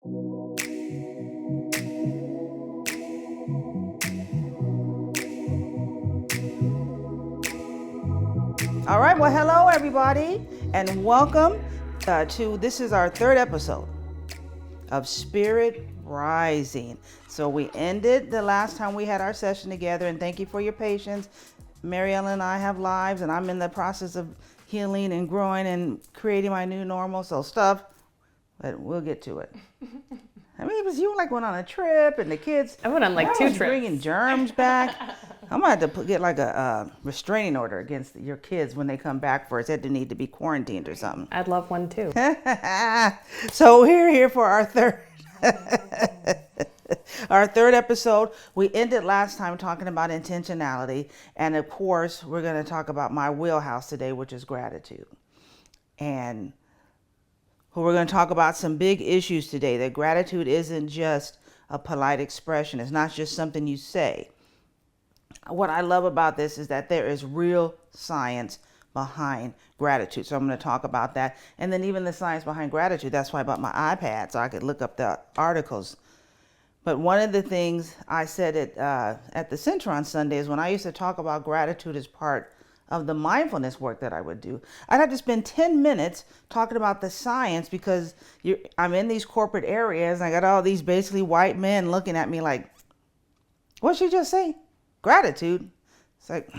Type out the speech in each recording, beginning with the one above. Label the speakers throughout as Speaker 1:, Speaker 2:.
Speaker 1: All right, well, hello everybody, and welcome to this is our third episode of Spirit Rising. So we ended the last time we had our session together, and thank you for your patience. Mariella and I have lives, and I'm in the process of healing and growing and creating my new normal. So stuff, but we'll get to it. I mean, it was you went on a trip, and the kids.
Speaker 2: I went on like 2 trips.
Speaker 1: Bringing germs get like a restraining order against your kids when they come back for it. Said they need to be quarantined or something.
Speaker 2: I'd love one too.
Speaker 1: So we're here for our third our third episode. We ended last time talking about intentionality, and of course, we're going to talk about my wheelhouse today, which is gratitude. And we're going to talk about some big issues today. That gratitude isn't just a polite expression. It's not just something you say. What I love about this is that there is real science behind gratitude. So I'm going to talk about that. And then even the science behind gratitude. That's why I bought my iPad, so I could look up the articles. But one of the things I said at the center on Sundays, when I used to talk about gratitude as part of the mindfulness work that I would do, I'd have to spend 10 minutes talking about the science, because I'm in these corporate areas and I got all these basically white men looking at me like, what'd she just say? Gratitude. It's like,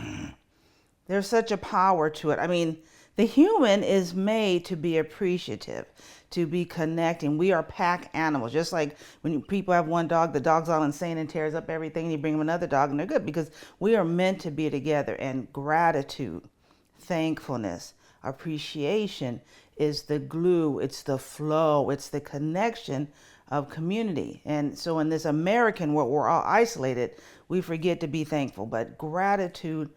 Speaker 1: there's such a power to it. I mean, the human is made to be appreciative, to be connecting. We are pack animals. Just like when people have one dog, the dog's all insane and tears up everything, and you bring them another dog and they're good, because we are meant to be together. And gratitude, thankfulness, appreciation is the glue, it's the flow, it's the connection of community. And so in this American world, we're all isolated, we forget to be thankful. But gratitude,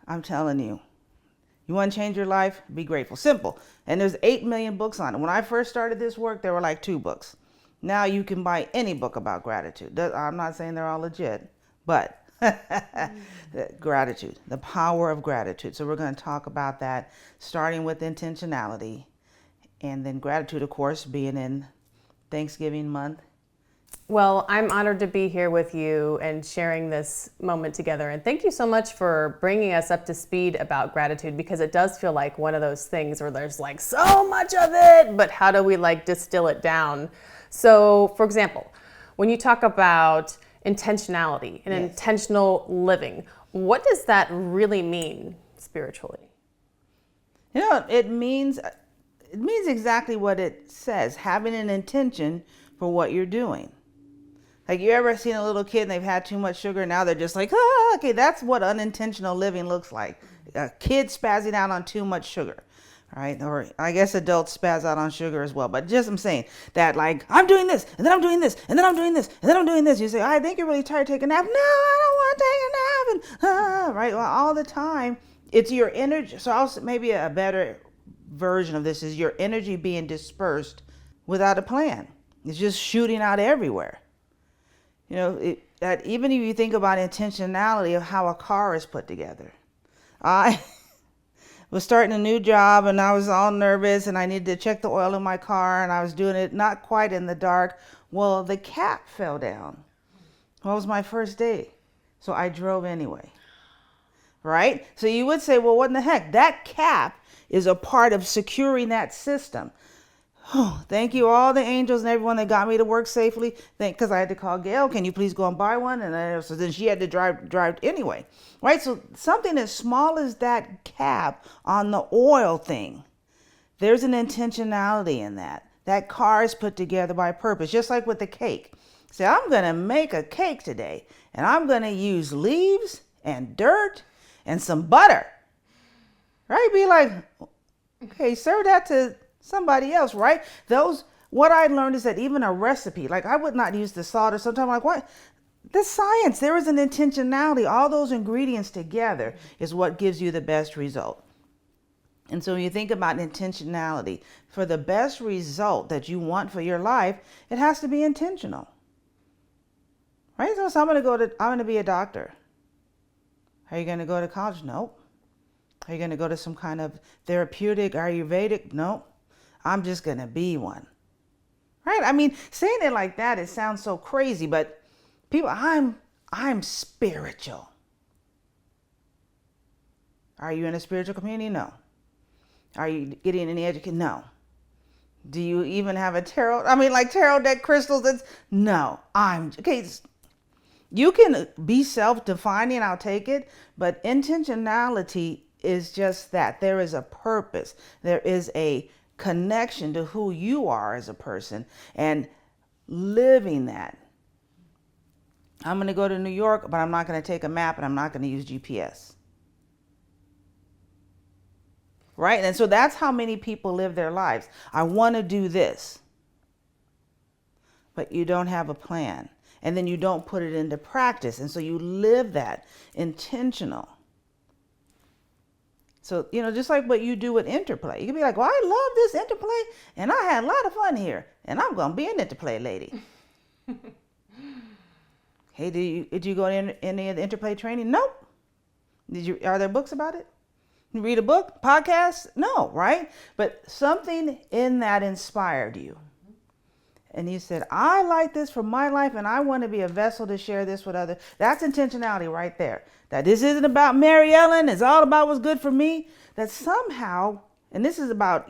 Speaker 1: I'm telling you, you want to change your life? Be grateful. Simple. And there's 8 million books on it. When I first started this work, there were like 2 books. Now you can buy any book about gratitude. I'm not saying they're all legit, but gratitude, the power of gratitude. So we're going to talk about that, starting with intentionality, and then gratitude, of course, being in Thanksgiving month.
Speaker 2: Well, I'm honored to be here with you and sharing this moment together. And thank you so much for bringing us up to speed about gratitude, because it does feel like one of those things where there's like so much of it, but how do we distill it down? So, for example, when you talk about intentionality and
Speaker 1: Yes.
Speaker 2: intentional living, what does that really mean spiritually?
Speaker 1: It means exactly what it says, having an intention for what you're doing. Like, you ever seen a little kid and they've had too much sugar, now they're just like, okay, that's what unintentional living looks like. A kid spazzing out on too much sugar, right? Or I guess adults spaz out on sugar as well. But just I'm saying that, like, I'm doing this, and then I'm doing this, and then I'm doing this, and then I'm doing this. You say, I think you're really tired, take a nap. No, I don't want to take a nap. And, right? Well, all the time, it's your energy. So maybe a better version of this is your energy being dispersed without a plan. It's just shooting out everywhere. That even if you think about intentionality of how a car is put together. I was starting a new job and I was all nervous and I needed to check the oil in my car, and I was doing it not quite in the dark. Well, the cap fell down. Well, it was my first day, so I drove anyway. Right? So you would say, well, what in the heck? That cap is a part of securing that system. Oh, thank you, all the angels and everyone that got me to work safely. Because I had to call Gail, can you please go and buy one? And so then she had to drive anyway, right? So something as small as that cap on the oil thing, there's an intentionality in that. That car is put together by purpose, just like with the cake. Say, I'm going to make a cake today, and I'm going to use leaves and dirt and some butter, right? Be like, okay, serve that to somebody else, right? What I learned is that even a recipe, like I would not use the salt, or sometimes like, what? The science, there is an intentionality. All those ingredients together is what gives you the best result. And so when you think about intentionality, for the best result that you want for your life, it has to be intentional. Right? So I'm going to be a doctor. Are you going to go to college? Nope. Are you going to go to some kind of therapeutic, Ayurvedic? Nope. I'm just going to be one. right? I mean, saying it like that, it sounds so crazy, but people, I'm spiritual. Are you in a spiritual community? No. Are you getting any education? No. Do you even have a tarot? I mean, like tarot deck crystals? No. Okay. You can be self-defining, I'll take it, but intentionality is just that. There is a purpose. There is a connection to who you are as a person and living that. I'm going to go to New York, but I'm not going to take a map and I'm not going to use GPS. Right? And so that's how many people live their lives. I want to do this, but you don't have a plan. And then you don't put it into practice. And so you live that intentional. So, just like what you do with interplay. You can be like, well, I love this interplay and I had a lot of fun here and I'm going to be an interplay lady. Hey, did you go to any of the interplay training? Nope. Are there books about it? You read a book, podcast? No, right? But something in that inspired you. And you said, I like this for my life and I want to be a vessel to share this with others. That's intentionality right there. That this isn't about Mary Ellen. It's all about what's good for me. That somehow, and this is about,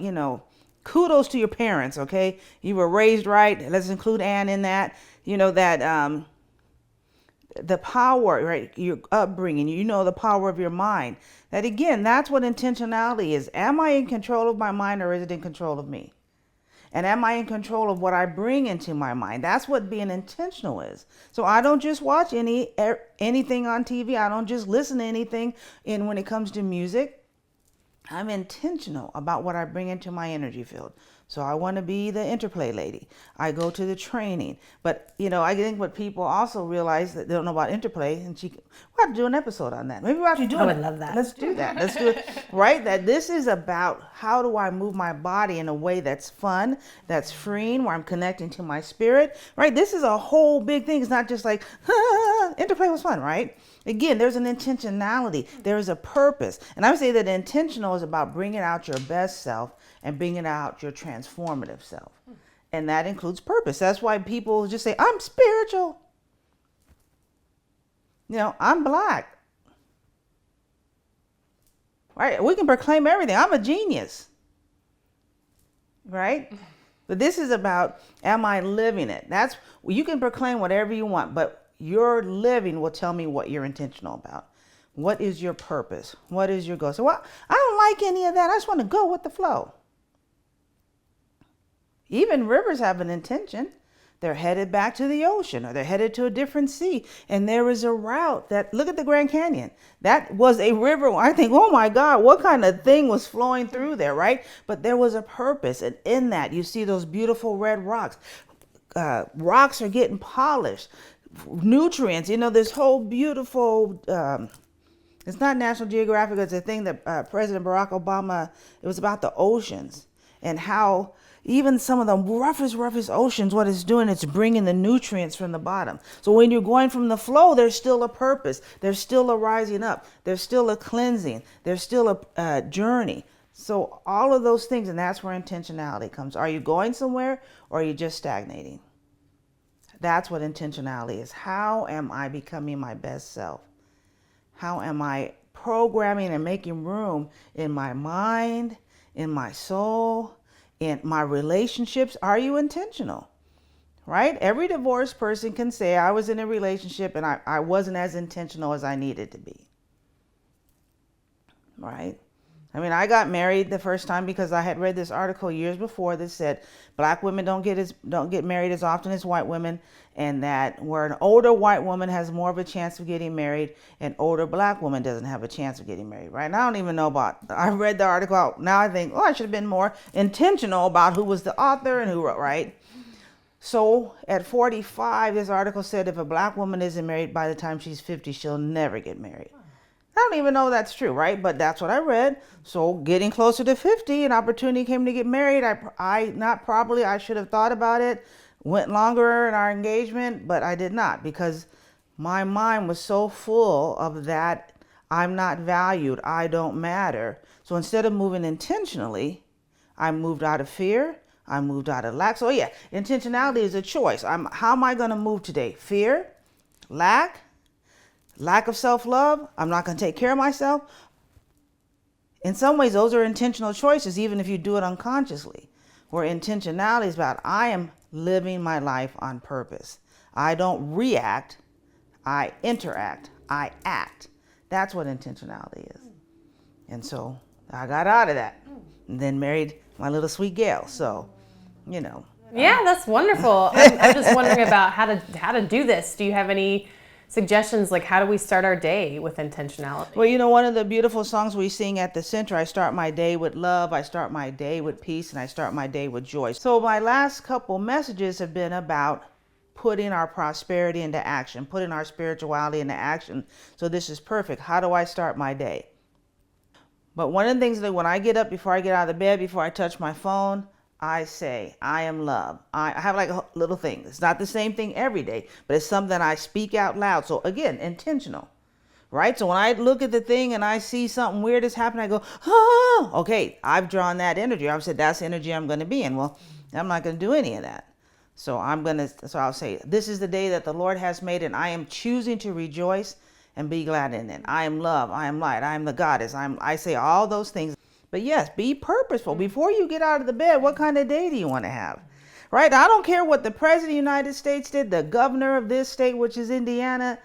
Speaker 1: kudos to your parents, okay? You were raised right. Let's include Anne in that. That the power, right? Your upbringing, the power of your mind. That again, that's what intentionality is. Am I in control of my mind or is it in control of me? And am I in control of what I bring into my mind? That's what being intentional is. So I don't just watch anything on TV. I don't just listen to anything when it comes to music. I'm intentional about what I bring into my energy field. So I want to be the interplay lady. I go to the training. But, I think what people also realize that they don't know about interplay, and we'll have to do an episode on that. Maybe we'll actually do it.
Speaker 2: I would love that.
Speaker 1: Let's do that. Let's do it, right? That this is about how do I move my body in a way that's fun, that's freeing, where I'm connecting to my spirit, right? This is a whole big thing. It's not just like, interplay was fun, right? Again, there's an intentionality. There is a purpose. And I would say that intentional is about bringing out your best self and bringing out your transformative self. And that includes purpose. That's why people just say, I'm spiritual. I'm black. Right? We can proclaim everything. I'm a genius. Right? But this is about, am I living it? You can proclaim whatever you want, but your living will tell me what you're intentional about. What is your purpose? What is your goal? So, I don't like any of that. I just want to go with the flow. Even rivers have an intention. They're headed back to the ocean or they're headed to a different sea. And there is a route look at the Grand Canyon. That was a river. I think, oh my God, what kind of thing was flowing through there, right? But there was a purpose. And in that, you see those beautiful red rocks. Rocks are getting polished. Nutrients, this whole beautiful, it's not National Geographic, it's a thing that President Barack Obama, it was about the oceans and how even some of the roughest oceans, what it's doing, it's bringing the nutrients from the bottom. So when you're going from the flow, there's still a purpose. There's still a rising up. There's still a cleansing. There's still a journey. So all of those things, and that's where intentionality comes. Are you going somewhere or are you just stagnating? That's what intentionality is. How am I becoming my best self? How am I programming and making room in my mind, in my soul, in my relationships? Are you intentional? Right? Every divorced person can say, I was in a relationship and I wasn't as intentional as I needed to be. Right? I mean, I got married the first time because I had read this article years before that said black women don't get married as often as white women, and that where an older white woman has more of a chance of getting married, an older black woman doesn't have a chance of getting married, right? And I don't even know I read the article out. Now I think, I should have been more intentional about who was the author and who wrote, right? So at 45, this article said if a black woman isn't married by the time she's 50, she'll never get married. I don't even know if that's true, right? But that's what I read. So getting closer to 50, an opportunity came to get married. I should have thought about it, went longer in our engagement, but I did not because my mind was so full of that I'm not valued, I don't matter. So instead of moving intentionally, I moved out of fear, I moved out of lack. So yeah, intentionality is a choice. How am I going to move today? Fear, lack of self-love. I'm not going to take care of myself. In some ways, those are intentional choices, even if you do it unconsciously. Where intentionality is about, I am living my life on purpose. I don't react, I interact, I act. That's what intentionality is. And so I got out of that and then married my little sweet Gail. So, you know.
Speaker 2: Yeah, that's wonderful. I'm just wondering about how to do this. Do you have any suggestions, like how do we start our day with intentionality?
Speaker 1: Well, you know, one of the beautiful songs we sing at the center, I start my day with love, I start my day with peace, and I start my day with joy. So my last couple messages have been about putting our prosperity into action, putting our spirituality into action. So this is perfect. How do I start my day? But one of the things that when I get up, before I get out of the bed, before I touch my phone, I say, I am love. I have like a little thing. It's not the same thing every day, but it's something I speak out loud. So again, intentional, right? So when I look at the thing and I see something weird is happening, I go, oh, okay, I've drawn that energy. I've said, that's the energy I'm going to be in. Well, I'm not going to do any of that. So I'll say, this is the day that the Lord has made, and I am choosing to rejoice and be glad in it. I am love. I am light. I am the goddess. I say all those things. But yes, be purposeful. Before you get out of the bed, what kind of day do you want to have? Right? I don't care what the president of the United States did, the governor of this state, which is Indiana.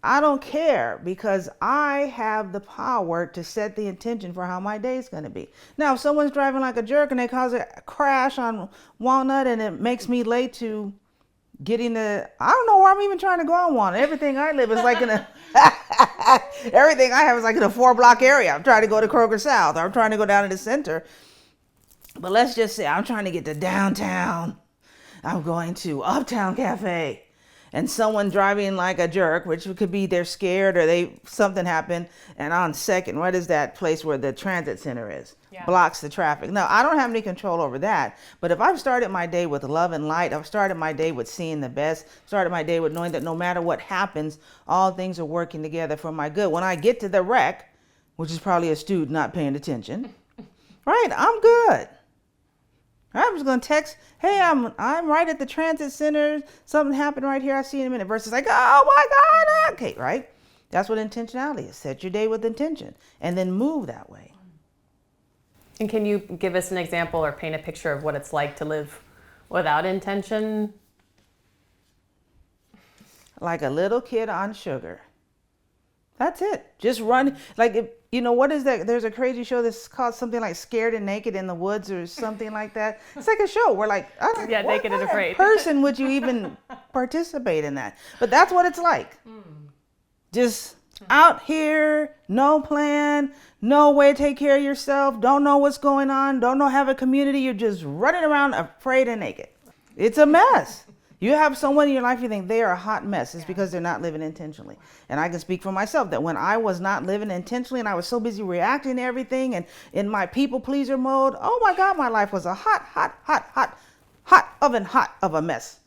Speaker 1: I don't care, because I have the power to set the intention for how my day is going to be. Now, if someone's driving like a jerk and they cause a crash on Walnut and it makes me late to getting I don't know where I'm even trying to go on Walnut. Everything I live is like in a, everything I have is like in a 4-block area. I'm trying to go to Kroger South, or I'm trying to go down to the center. But let's just say I'm trying to get to downtown. I'm going to Uptown Cafe. And someone driving like a jerk, which could be they're scared or something happened. And on Second, what is that place where the transit center is? Yeah. Blocks the traffic. Now, I don't have any control over that. But if I've started my day with love and light, I've started my day with seeing the best, started my day with knowing that no matter what happens, all things are working together for my good. When I get to the wreck, which is probably a student not paying attention, right, I'm good. I'm just going to text, hey, I'm right at the transit center. Something happened right here. I'll see you in a minute. Versus like, oh my God. Okay, right? That's what intentionality is. Set your day with intention and then move that way.
Speaker 2: And can you give us an example or paint a picture of what it's like to live without intention?
Speaker 1: Like a little kid on sugar. That's it. Just run. Like, what is that? There's a crazy show that's called something like Scared and Naked in the Woods or something like that. It's like a show where like,
Speaker 2: yeah, Naked and Afraid.
Speaker 1: Person would you even participate in that? But that's what it's like. Just out here, no plan, no way to take care of yourself, don't know what's going on, don't know have a community. You're just running around afraid and naked. It's a mess. You have someone in your life you think they are a hot mess. It's because they're not living intentionally. And I can speak for myself that when I was not living intentionally and I was so busy reacting to everything and in my people pleaser mode, oh my God, my life was a hot oven of a mess.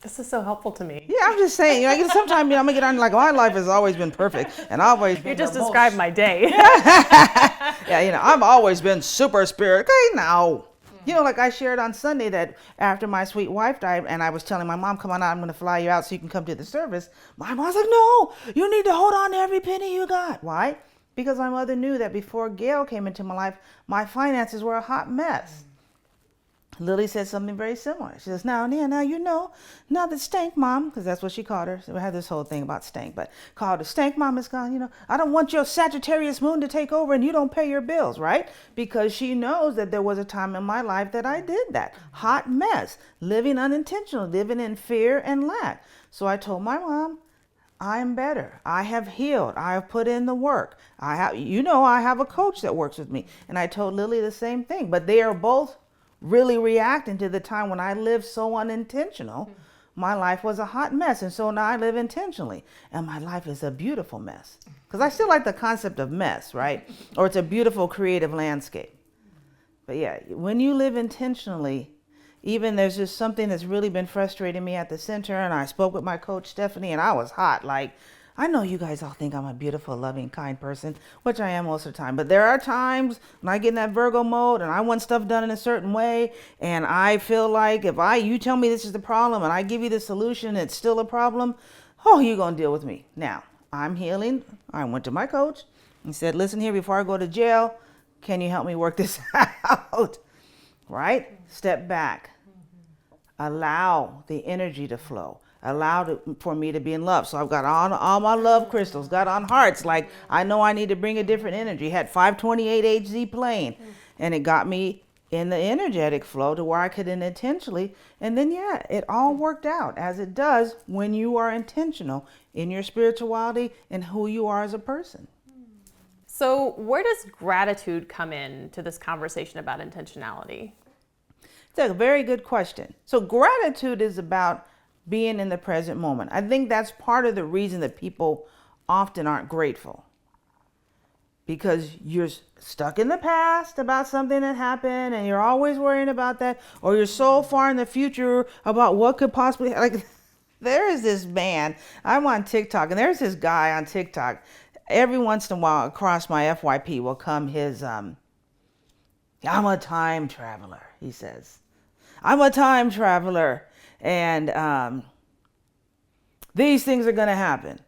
Speaker 2: This is so helpful to me.
Speaker 1: Yeah, I'm just saying. Sometimes I'm gonna get on like my life has always been perfect and always.
Speaker 2: You just described my day.
Speaker 1: Yeah, I've always been super spirit. Okay, now. Like I shared on Sunday that after my sweet wife died and I was telling my mom, come on out, I'm going to fly you out so you can come to the service. My mom's like, no, you need to hold on to every penny you got. Why? Because my mother knew that before Gail came into my life, my finances were a hot mess. Lily said something very similar. She says, now that Stank Mom, because that's what she called her. So we had this whole thing about Stank, but called her Stank Mom is gone. I don't want your Sagittarius moon to take over and you don't pay your bills, right? Because she knows that there was a time in my life that I did that. Hot mess, living unintentional, living in fear and lack. So I told my mom, I am better. I have healed. I have put in the work. I have a coach that works with me. And I told Lily the same thing, but they are both really reacting to the time when I lived so unintentional. My life was a hot mess. And so now I live intentionally. And my life is a beautiful mess. Because I still like the concept of mess, right? Or it's a beautiful creative landscape. But yeah, when you live intentionally, even there's just something that's really been frustrating me at the center. And I spoke with my coach, Stephanie, and I was hot. Like, I know you guys all think I'm a beautiful, loving, kind person, which I am most of the time. But there are times when I get in that Virgo mode and I want stuff done in a certain way. And I feel like if you tell me this is the problem and I give you the solution, it's still a problem. Oh, you're going to deal with me. Now, I'm healing. I went to my coach and said, listen here, before I go to jail, can you help me work this out? Right? Step back. Allow the energy to flow. Allow for me to be in love. So I've got on all my love crystals, got on hearts. Like I know I need to bring a different energy. Had 528 HZ playing, and it got me in the energetic flow to where I could intentionally. And then yeah, it all worked out as it does when you are intentional in your spirituality and who you are as a person.
Speaker 2: So where does gratitude come in to this conversation about intentionality?
Speaker 1: It's a very good question. So gratitude is about being in the present moment. I think that's part of the reason that people often aren't grateful, because you're stuck in the past about something that happened and you're always worrying about that, or you're so far in the future about what could possibly, like there is this man, I'm on TikTok, and there's this guy on TikTok. Every once in a while across my FYP will come his I'm a time traveler, he says. I'm a time traveler, and these things are going to happen.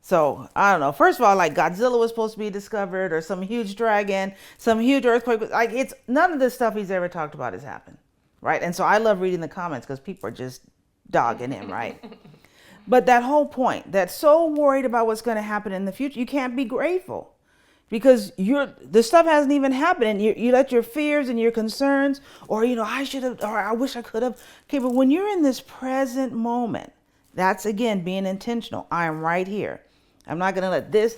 Speaker 1: So, I don't know. First of all, like Godzilla was supposed to be discovered, or some huge dragon, some huge earthquake. Like, it's none of the stuff he's ever talked about has happened, right? And so I love reading the comments because people are just dogging him, right? But that whole point, that's so worried about what's going to happen in the future, you can't be grateful. Because the stuff hasn't even happened, and you let your fears and your concerns, or I should have, or I wish I could have. Okay, but when you're in this present moment, that's again being intentional. I am right here. I'm not going to let this,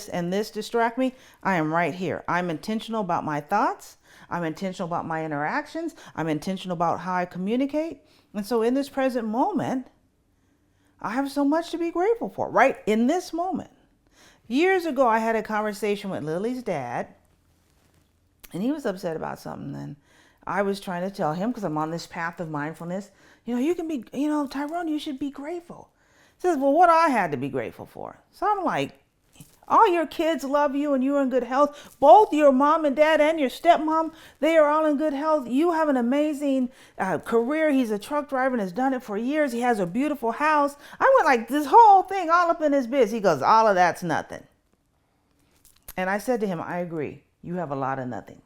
Speaker 1: and this distract me. I am right here. I'm intentional about my thoughts. I'm intentional about my interactions. I'm intentional about how I communicate. And so in this present moment, I have so much to be grateful for, right in this moment. Years ago, I had a conversation with Lily's dad, and he was upset about something. And I was trying to tell him, because I'm on this path of mindfulness, you can be, Tyrone, you should be grateful. He says, well, what I had to be grateful for? So I'm like, all your kids love you and you're in good health. Both your mom and dad and your stepmom, they are all in good health. You have an amazing career. He's a truck driver and has done it for years. He has a beautiful house. I went like this whole thing all up in his biz. He goes, all of that's nothing. And I said to him, I agree. You have a lot of nothing.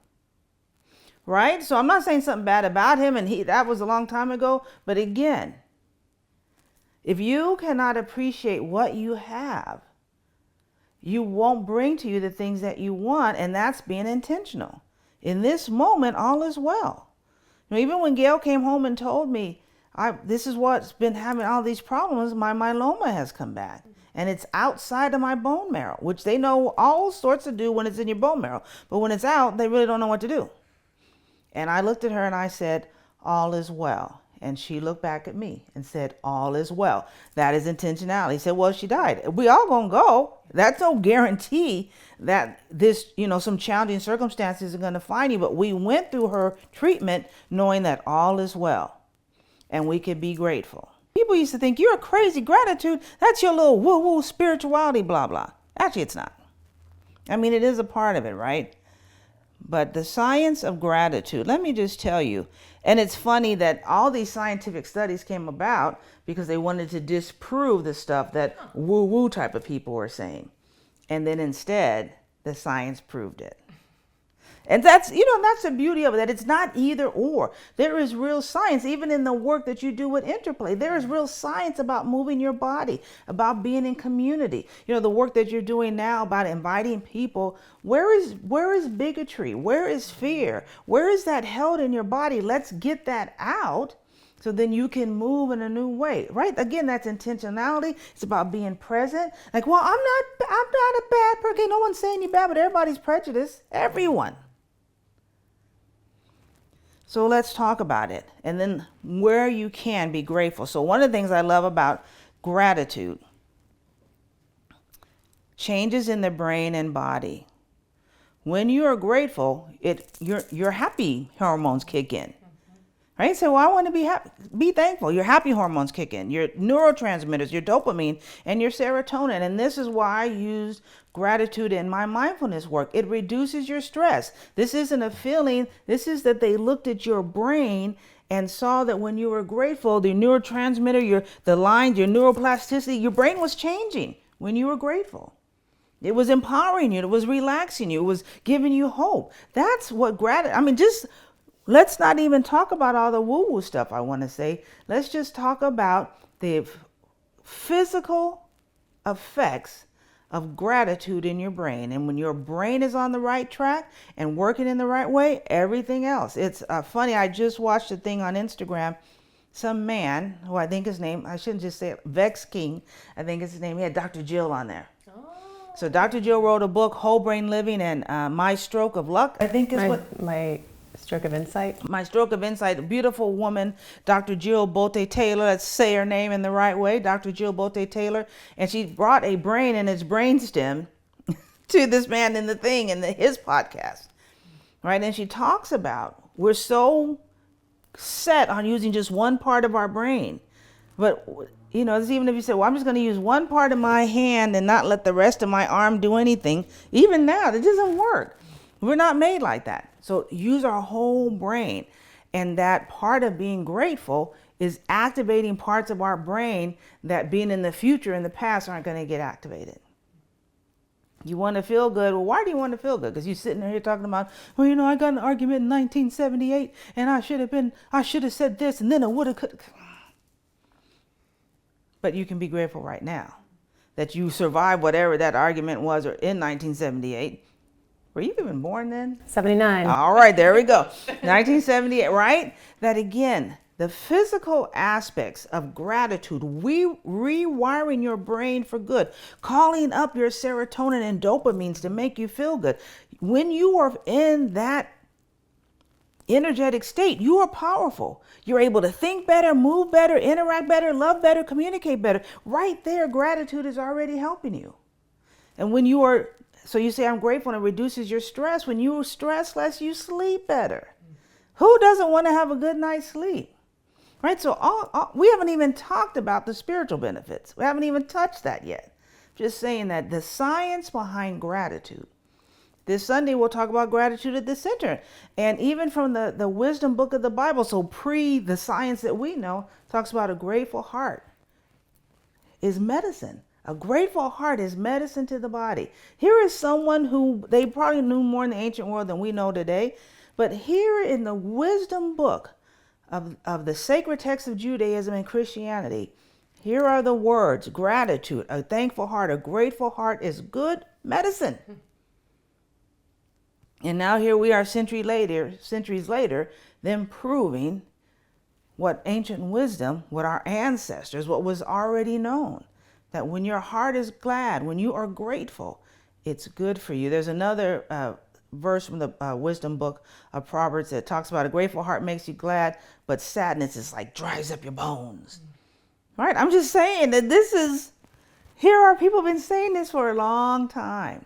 Speaker 1: Right? So I'm not saying something bad about him, and that was a long time ago. But again, if you cannot appreciate what you have, you won't bring to you the things that you want, and that's being intentional. In this moment, all is well. Even when Gail came home and told me, this is what's been having all these problems, my myeloma has come back. And it's outside of my bone marrow, which they know all sorts to do when it's in your bone marrow. But when it's out, they really don't know what to do. And I looked at her and I said, all is well. And she looked back at me and said, all is well. That is intentionality. He said, well, she died. We all gonna go. That's no guarantee that this, some challenging circumstances are gonna find you. But we went through her treatment knowing that all is well. And we could be grateful. People used to think, you're crazy. Gratitude, that's your little woo-woo spirituality, blah, blah. Actually, it's not. I mean, it is a part of it, right? But the science of gratitude, let me just tell you, and it's funny that all these scientific studies came about because they wanted to disprove the stuff that woo-woo type of people were saying. And then instead, the science proved it. And that's the beauty of it, that it's not either or. There is real science, even in the work that you do with Interplay. There is real science about moving your body, about being in community. The work that you're doing now about inviting people. Where is bigotry? Where is fear? Where is that held in your body? Let's get that out so then you can move in a new way, right? Again, that's intentionality. It's about being present. Like, well, I'm not a bad person. Okay, no one's saying you're bad, but everybody's prejudiced. Everyone. So let's talk about it, and then where you can be grateful. So one of the things I love about gratitude, changes in the brain and body. When you are grateful, your happy hormones kick in, Right? So I want to be happy, be thankful. Your happy hormones kick in, your neurotransmitters, your dopamine, and your serotonin. And this is why I use gratitude in my mindfulness work. It reduces your stress. This isn't a feeling. This is that they looked at your brain and saw that when you were grateful, the neurotransmitter, the lines, your neuroplasticity, your brain was changing when you were grateful. It was empowering you. It was relaxing you. It was giving you hope. That's what gratitude, I mean, just let's not even talk about all the woo-woo stuff I want to say. Let's just talk about the physical effects of gratitude in your brain. And when your brain is on the right track and working in the right way, everything else. It's funny, I just watched a thing on Instagram. Some man, who I think his name, I shouldn't just say it, Vex King, I think is his name. He had Dr. Jill on there. So Dr. Jill wrote a book, Whole Brain Living and My Stroke of Luck, I think is
Speaker 2: My Stroke of Insight.
Speaker 1: My Stroke of Insight. A beautiful woman, Dr. Jill Bolte Taylor. Let's say her name in the right way, Dr. Jill Bolte Taylor. And she brought a brain and its brainstem to this man in the thing in his podcast, right? And she talks about we're so set on using just one part of our brain, but you know, even if you say, well, I'm just going to use one part of my hand and not let the rest of my arm do anything, even now, that doesn't work. We're not made like that. So use our whole brain. And that part of being grateful is activating parts of our brain that being in the future and the past aren't going to get activated. You want to feel good. Well, why do you want to feel good? Because you're sitting there talking about, well, you know, I got an argument in 1978 and I should have said this and then I would have, could. But you can be grateful right now that you survived whatever that argument was or in 1978. Were you even born then?
Speaker 2: 79.
Speaker 1: All right, there we go. 1978, right? That again, the physical aspects of gratitude, rewiring your brain for good, calling up your serotonin and dopamines to make you feel good. When you are in that energetic state, you are powerful. You're able to think better, move better, interact better, love better, communicate better. Right there, gratitude is already helping you. And when you are, so you say, I'm grateful, and it reduces your stress. When you stress less, you sleep better. Who doesn't want to have a good night's sleep? Right? So we haven't even talked about the spiritual benefits. We haven't even touched that yet. Just saying that the science behind gratitude. This Sunday, we'll talk about gratitude at the center. And even from the wisdom book of the Bible, so pre the science that we know, talks about a grateful heart is medicine. A grateful heart is medicine to the body. Here is someone who they probably knew more in the ancient world than we know today. But here in the wisdom book of the sacred text of Judaism and Christianity, here are the words: gratitude, a thankful heart, a grateful heart is good medicine. And now here we are centuries later, them proving what ancient wisdom, what our ancestors, what was already known, that when your heart is glad, when you are grateful, it's good for you. There's another verse from the wisdom book of Proverbs that talks about a grateful heart makes you glad, but sadness is like dries up your bones. Right? I'm just saying that here are people have been saying this for a long time.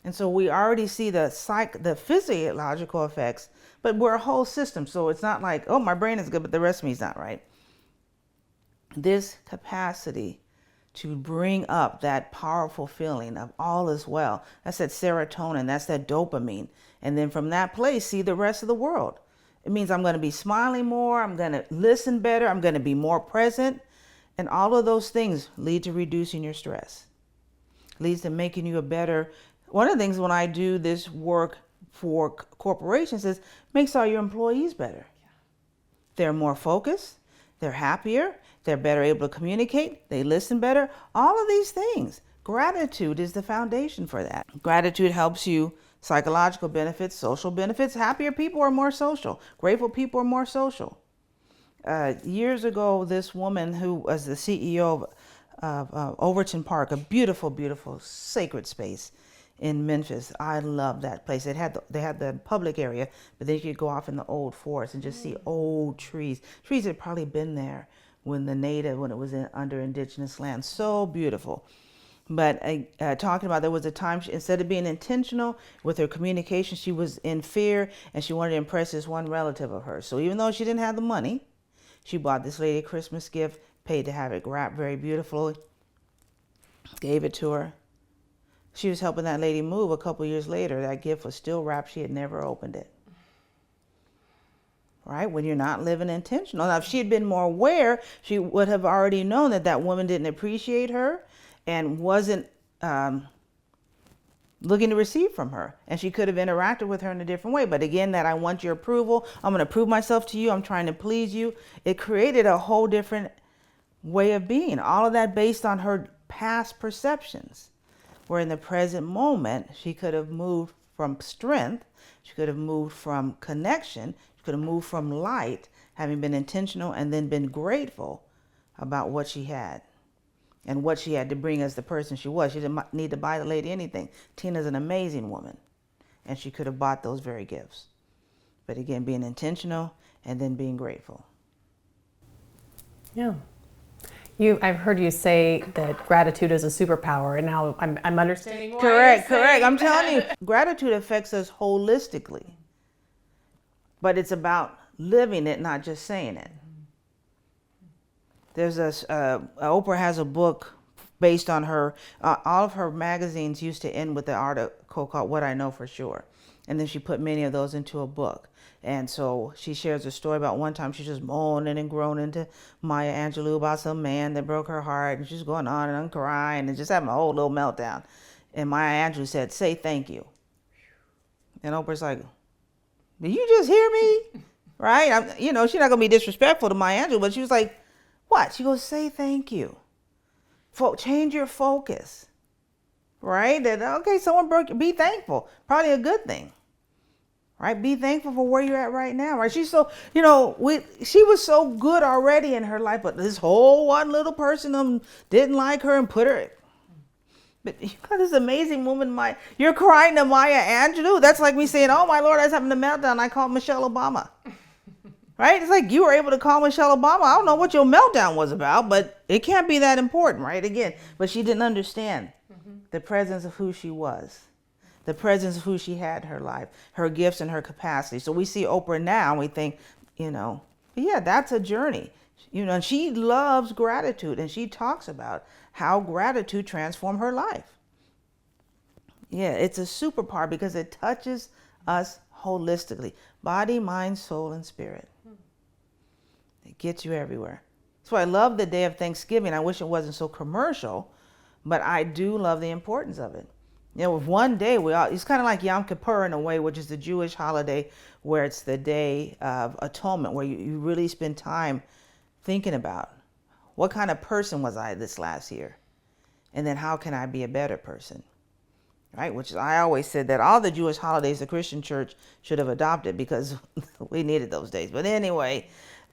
Speaker 1: And so we already see the physiological effects, but we're a whole system. So it's not like, oh, my brain is good, but the rest of me is not right. This capacity to bring up that powerful feeling of all is well. That's that serotonin, that's that dopamine. And then from that place, see the rest of the world. It means I'm going to be smiling more, I'm going to listen better, I'm going to be more present. And all of those things lead to reducing your stress. Leads to making you a better. One of the things when I do this work for corporations is makes all your employees better. Yeah. They're more focused, they're happier, they're better able to communicate, they listen better. All of these things. Gratitude is the foundation for that. Gratitude helps you psychological benefits, social benefits. Happier people are more social. Grateful people are more social. Years ago, this woman who was the CEO of Overton Park, a beautiful, beautiful sacred space in Memphis. I love that place. They had the public area, but then you could go off in the old forest and just see old trees. Trees that had probably been there when it was under indigenous land. So beautiful. But talking about, there was a time instead of being intentional with her communication, she was in fear and she wanted to impress this one relative of hers. So even though she didn't have the money, she bought this lady a Christmas gift, paid to have it wrapped very beautifully, gave it to her. She was helping that lady move. A couple years later, that gift was still wrapped. She had never opened it. Right? When you're not living intentional. Now, if she had been more aware, she would have already known that that woman didn't appreciate her and wasn't looking to receive from her. And she could have interacted with her in a different way. But again, that I want your approval. I'm going to prove myself to you. I'm trying to please you. It created a whole different way of being. All of that based on her past perceptions. Where in the present moment, she could have moved from strength. She could have moved from connection. She could have moved from light, having been intentional and then been grateful about what she had and what she had to bring as the person she was. She didn't need to buy the lady anything. Tina's an amazing woman, and she could have bought those very gifts. But again, being intentional and then being grateful.
Speaker 2: Yeah. I've heard you say that gratitude is a superpower, and now I'm understanding why.
Speaker 1: Correct. I'm telling you, gratitude affects us holistically. But it's about living it, not just saying it. There's Oprah has a book based on her, all of her magazines used to end with the article called What I Know for Sure. And then she put many of those into a book. And so she shares a story about one time she's just moaning and groaning to Maya Angelou about some man that broke her heart. And she's going on and crying and just having a whole little meltdown. And Maya Angelou said, "Say thank you." And Oprah's like, "Did you just hear me?" Right? She's not going to be disrespectful to Maya Angelou, but she was like, "What?" She goes, "Say thank you. Change your focus." Right? That, okay, someone broke you. Be thankful. Probably a good thing. Right? Be thankful for where you're at right now. Right? She's so, she was so good already in her life, but this whole one little person didn't like her and put her. But you got this amazing woman, you're crying to Maya Angelou. That's like me saying, "Oh my Lord, I was having a meltdown. I called Michelle Obama." Right? It's like you were able to call Michelle Obama. I don't know what your meltdown was about, but it can't be that important, right? Again, but she didn't understand the presence of who she was. The presence of who she had in her life, her gifts and her capacity. So we see Oprah now and we think, yeah, that's a journey. And she loves gratitude and she talks about how gratitude transformed her life. Yeah, it's a superpower because it touches us holistically. Body, mind, soul, and spirit. It gets you everywhere. So I love the day of Thanksgiving. I wish it wasn't so commercial, but I do love the importance of it. With one day, it's kind of like Yom Kippur in a way, which is the Jewish holiday where it's the day of atonement, where you really spend time thinking about what kind of person was I this last year? And then how can I be a better person? Right? Which I always said that all the Jewish holidays the Christian church should have adopted because we needed those days. But anyway,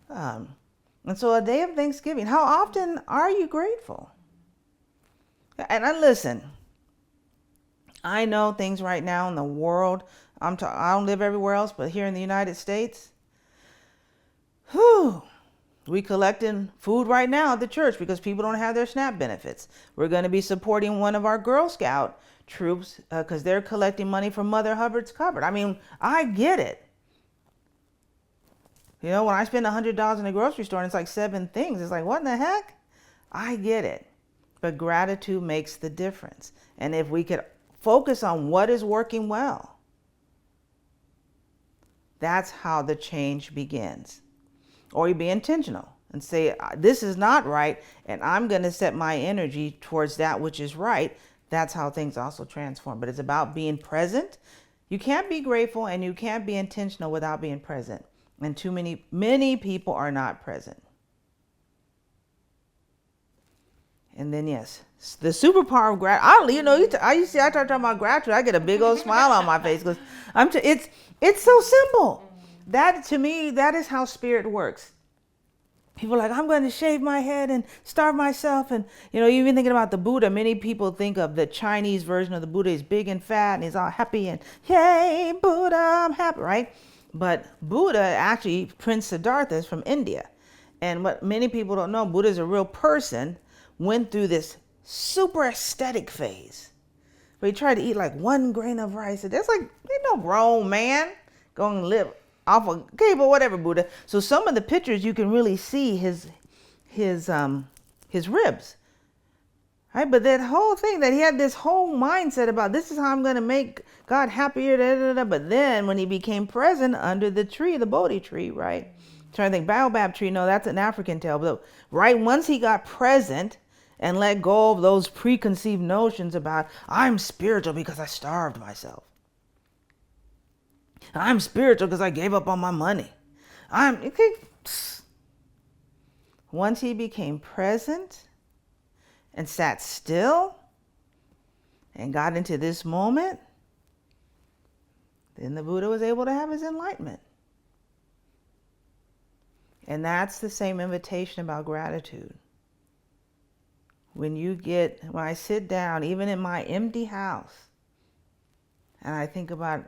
Speaker 1: and so a day of Thanksgiving, how often are you grateful? And listen, I know things right now in the world. I don't live everywhere else, but here in the United States, we collecting food right now at the church because people don't have their SNAP benefits. We're going to be supporting one of our Girl Scout troops because they're collecting money from Mother Hubbard's cupboard. I mean, I get it. When I spend $100 in a grocery store and it's like 7 things, it's like, what in the heck? I get it. But gratitude makes the difference. And if we could focus on what is working well, that's how the change begins. Or you be intentional and say, this is not right, and I'm going to set my energy towards that which is right. That's how things also transform. But it's about being present. You can't be grateful and you can't be intentional without being present. And many people are not present. And then, yes, the superpower of gratitude. I start talking about gratitude, I get a big old smile on my face because it's so simple. That to me, that is how spirit works. People are like, I'm going to shave my head and starve myself. And, even thinking about the Buddha, many people think of the Chinese version of the Buddha. He's big and fat and he's all happy and, yay, Buddha, I'm happy, right? But Buddha, actually, Prince Siddhartha is from India. And what many people don't know, Buddha is a real person, went through this super aesthetic phase. But he tried to eat like 1 grain of rice. That's like, ain't no grown man going to live off a cable, whatever, Buddha. So some of the pictures you can really see his ribs. Right? But that whole thing that he had this whole mindset about this is how I'm going to make God happier. Da, da, da. But then when he became present under the tree, the Bodhi tree, right? Trying to think, baobab tree, no, that's an African tale. But right, once he got present and let go of those preconceived notions about I'm spiritual because I starved myself. I'm spiritual because I gave up on my money. Once he became present and sat still and got into this moment, then the Buddha was able to have his enlightenment. And that's the same invitation about gratitude. When I sit down, even in my empty house, and I think about,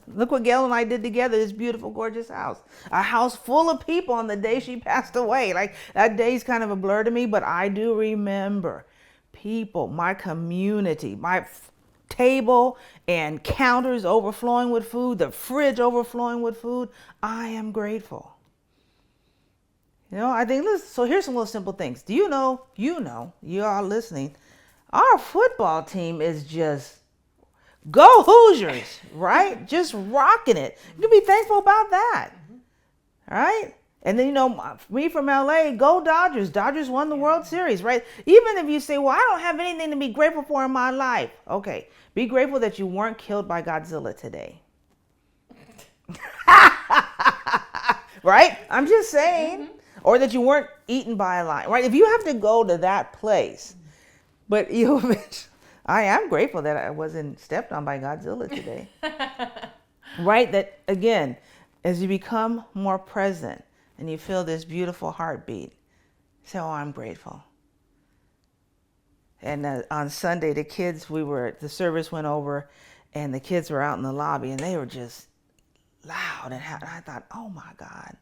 Speaker 1: look what Gail and I did together, this beautiful, gorgeous house. A house full of people on the day she passed away. Like, that day's kind of a blur to me, but I do remember people, my community, my table and counters overflowing with food, the fridge overflowing with food. I am grateful. I think, listen, so here's some little simple things. Do you know, you all listening, our football team is just go Hoosiers, right? Just rocking it. You can be thankful about that, right? And then, me from LA, go Dodgers. Dodgers won the World Series, right? Even if you say, well, I don't have anything to be grateful for in my life. Okay, be grateful that you weren't killed by Godzilla today. Right? I'm just saying. Or that you weren't eaten by a lion, right? If you have to go to that place, but I am grateful that I wasn't stepped on by Godzilla today. Right? That, again, as you become more present and you feel this beautiful heartbeat, say, oh, I'm grateful. And on Sunday, the service went over and the kids were out in the lobby and they were just loud. And I thought, oh my God.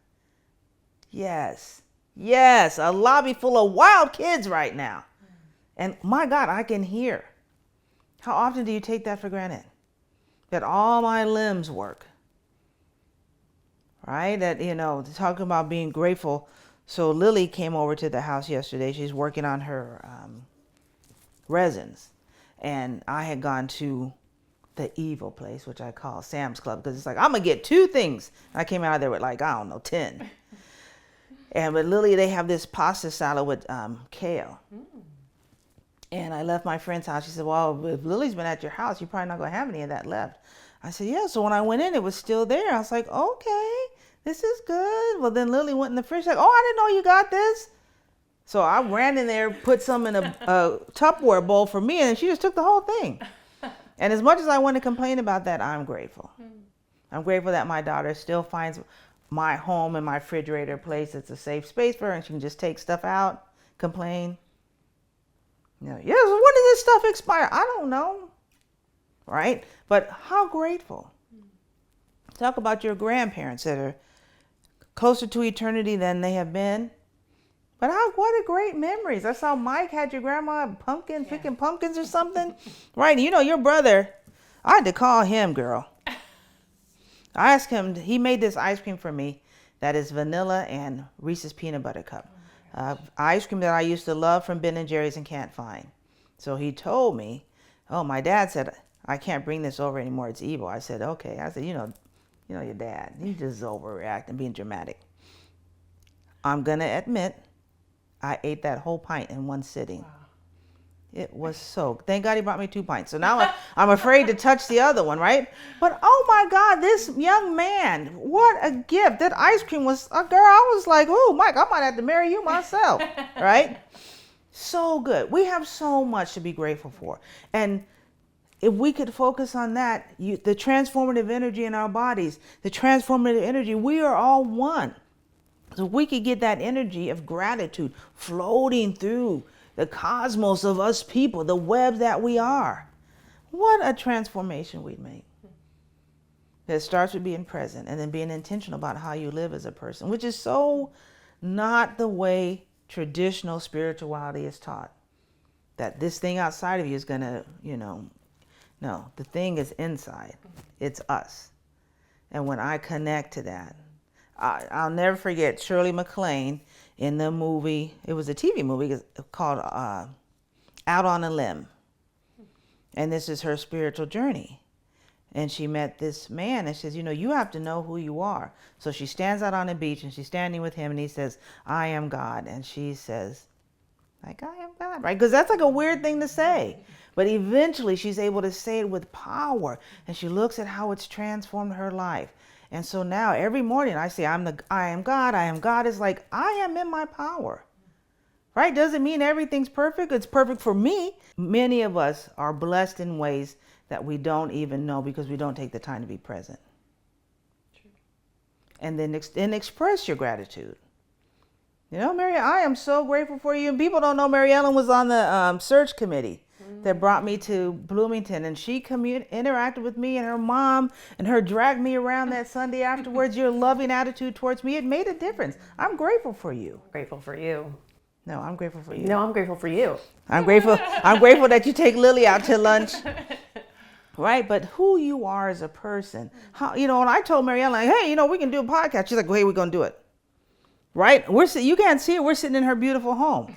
Speaker 1: Yes, a lobby full of wild kids right now. And my God, I can hear. How often do you take that for granted? That all my limbs work. Right? That, talking about being grateful. So Lily came over to the house yesterday. She's working on her resins. And I had gone to the evil place, which I call Sam's Club, because it's like, I'm going to get 2 things. I came out of there with 10. And with Lily, they have this pasta salad with kale. And I left my friend's house. She said, well, if Lily's been at your house, you're probably not going to have any of that left. I said, yeah. So when I went in, it was still there. I was like, okay, this is good. Well, then Lily went in the fridge like, oh, I didn't know you got this. So I ran in there, put some in a Tupperware bowl for me, and she just took the whole thing. And as much as I want to complain about that, I'm grateful. I'm grateful that my daughter still finds my home and my refrigerator place. It's a safe space for her, and she can just take stuff out, complain. Yes, when does this stuff expire? I don't know. Right? But how grateful. Talk about your grandparents that are closer to eternity than they have been. But what a great memories. I saw Mike had your grandma picking pumpkins or something. Right? Your brother, I had to call him, girl. I asked him, he made this ice cream for me that is vanilla and Reese's peanut butter cup. Ice cream that I used to love from Ben & Jerry's and can't find. So he told me, oh, my dad said, I can't bring this over anymore. It's evil. I said, okay. I said, your dad, he's just overreacting, being dramatic. I'm going to admit, I ate that whole pint in one sitting. Wow. It was thank God he brought me 2 pints. So now I'm afraid to touch the other one, right? But oh my God, this young man, what a gift. That ice cream was, girl, I was like, oh, Mike, I might have to marry you myself, right? So good. We have so much to be grateful for. And if we could focus on that, the transformative energy in our bodies, the transformative energy, we are all one. So if we could get that energy of gratitude floating through the cosmos of us people, the web that we are, what a transformation we'd make. It starts with being present and then being intentional about how you live as a person, which is so not the way traditional spirituality is taught. that this thing outside of you is going to, no, the thing is inside. It's us. And when I connect to that, I'll never forget Shirley MacLaine in the movie. It was a TV movie called Out on a Limb. And this is her spiritual journey. And she met this man and says, you have to know who you are. So she stands out on the beach and she's standing with him and he says, I am God. And she says, like, I am God, right? Because that's like a weird thing to say. But eventually she's able to say it with power. And she looks at how it's transformed her life. And so now every morning I say, I am God, I am God. It's like, I am in my power. Right? Doesn't mean everything's perfect. It's perfect for me. Many of us are blessed in ways that we don't even know because we don't take the time to be present. True. And then express your gratitude. Mary, I am so grateful for you. And people don't know Mary Ellen was on the search committee that brought me to Bloomington. And she interacted with me and her mom and her dragged me around that Sunday afterwards. Your loving attitude towards me, it made a difference. I'm grateful for you.
Speaker 2: Grateful for you.
Speaker 1: No, I'm grateful for you.
Speaker 2: No, I'm grateful for you.
Speaker 1: I'm grateful that you take Lily out to lunch. Right? But who you are as a person. How, and I told Mary Ellen, hey, we can do a podcast. She's like, well, hey, we're going to do it. Right? You can't see it. We're sitting in her beautiful home.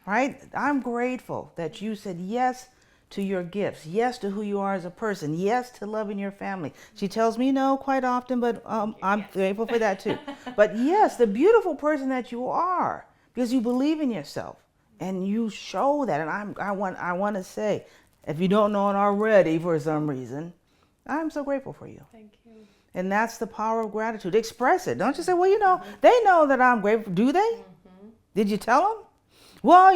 Speaker 1: Right? I'm grateful that you said yes to your gifts. Yes to who you are as a person. Yes to loving your family. She tells me no quite often, but I'm grateful for that too. But yes, the beautiful person that you are because you believe in yourself and you show that. And I want to say, if you don't know it already for some reason, I'm so grateful for you.
Speaker 2: Thank you.
Speaker 1: And that's the power of gratitude. Express it. Don't just say, well, they know that I'm grateful. Do they? Mm-hmm. Did you tell them? Well,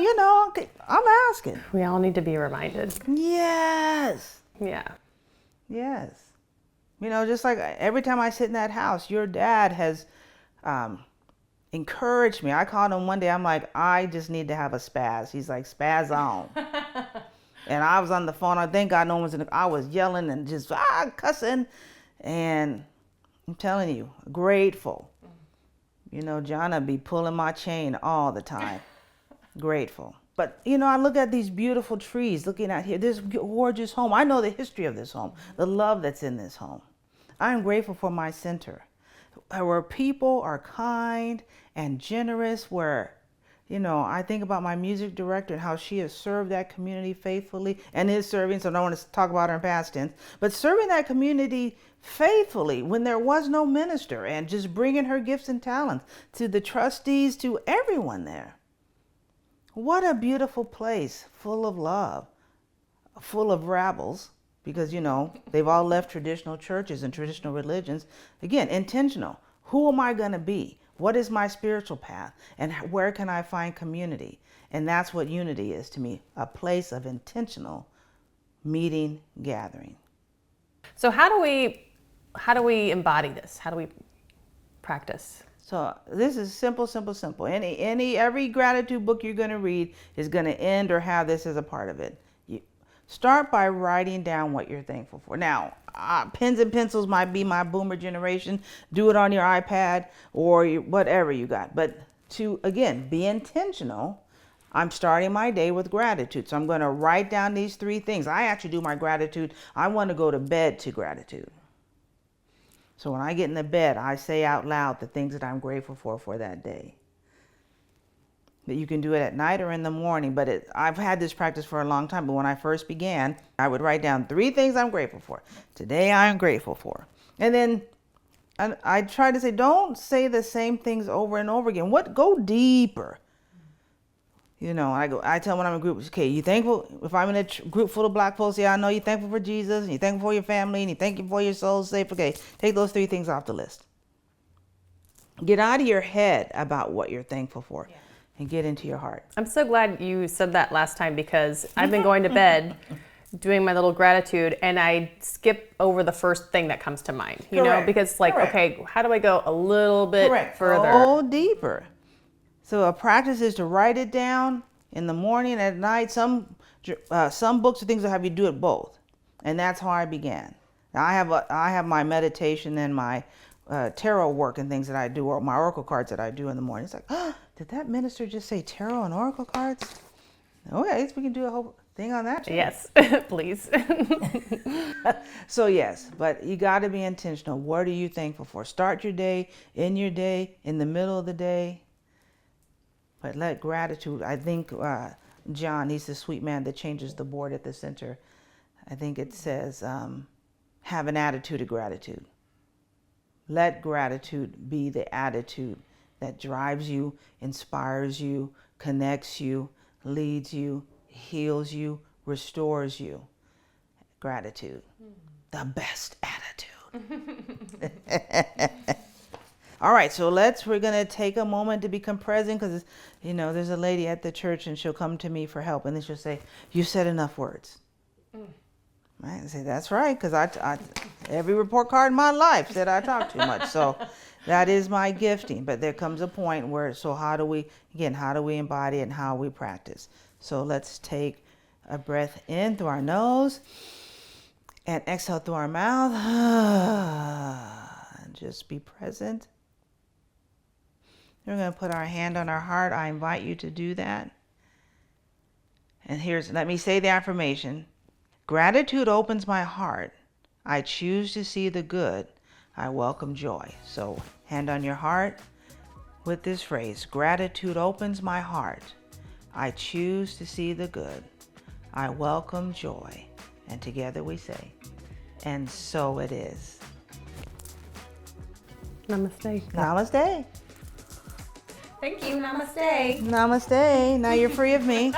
Speaker 1: I'm asking.
Speaker 2: We all need to be reminded.
Speaker 1: Yes.
Speaker 2: Yeah.
Speaker 1: Yes. Just like every time I sit in that house, your dad has encouraged me. I called him one day. I'm like, I just need to have a spaz. He's like, spaz on. And I was on the phone. I thank God no one was I was yelling and just cussing. And I'm telling you, grateful. Jonna be pulling my chain all the time. Grateful. But, I look at these beautiful trees, looking out here, this gorgeous home. I know the history of this home, the love that's in this home. I'm grateful for my center, where people are kind and generous, where I think about my music director and how she has served that community faithfully and is serving, so I don't want to talk about her in past tense, but serving that community faithfully when there was no minister and just bringing her gifts and talents to the trustees, to everyone there. What a beautiful place, full of love, full of rabbles, because, they've all left traditional churches and traditional religions. Again, intentional. Who am I going to be? What is my spiritual path? And where can I find community? And that's what unity is to me, a place of intentional meeting, gathering.
Speaker 2: So how do we embody this? How do we practice?
Speaker 1: So this is simple. Every gratitude book you're going to read is going to end or have this as a part of it. You start by writing down what you're thankful for. Now, pens and pencils might be my boomer generation. Do it on your iPad or whatever you got. But to, again, be intentional, I'm starting my day with gratitude. So I'm going to write down these 3 things. I actually do my gratitude. I want to go to bed to gratitude. So when I get in the bed, I say out loud the things that I'm grateful for that day. But you can do it at night or in the morning. But I've had this practice for a long time. But when I first began, I would write down 3 things I'm grateful for. Today I am grateful for. And then I try to say, don't say the same things over and over again. Go deeper. I tell when I'm in a group, okay, you thankful? If I'm in a group full of black folks, I know you're thankful for Jesus, and you're thankful for your family, and you're thankful for your soul safe. Okay, take those 3 things off the list. Get out of your head about what you're thankful for. Yeah. And get into your heart. I'm
Speaker 2: so glad you said that last time because I've been going to bed doing my little gratitude and I skip over the first thing that comes to mind, because okay, how do I go a little bit further?
Speaker 1: Go deeper. So a practice is to write it down in the morning, at night. Some books or things will have you do it both. And that's how I began. Now I have my meditation and my tarot work and things that I do, or my oracle cards that I do in the morning. It's like, did that minister just say tarot and oracle cards? Okay, so we can do a whole thing on that too.
Speaker 2: Yes, please.
Speaker 1: So yes, but you got to be intentional. What are you thankful for? Start your day, in the middle of the day. But let gratitude, I think John, he's the sweet man that changes the board at the center. I think it says, have an attitude of gratitude. Let gratitude be the attitude that drives you, inspires you, connects you, leads you, heals you, restores you. Gratitude. The best attitude. All right, so we're going to take a moment to become present because, there's a lady at the church and she'll come to me for help and then she'll say, you said enough words. Right? I say, that's right, because I every report card in my life said I talk too much. So that is my gifting. But there comes a point where, so how do we embody it and how we practice? So let's take a breath in through our nose and exhale through our mouth. Just be present. We're going to put our hand on our heart. I invite you to do that. And let me say the affirmation. Gratitude opens my heart. I choose to see the good. I welcome joy. So hand on your heart with this phrase. Gratitude opens my heart. I choose to see the good. I welcome joy. And together we say, and so it is.
Speaker 2: Namaste.
Speaker 1: Namaste.
Speaker 3: Thank you. Namaste.
Speaker 1: Namaste. Now you're free of me.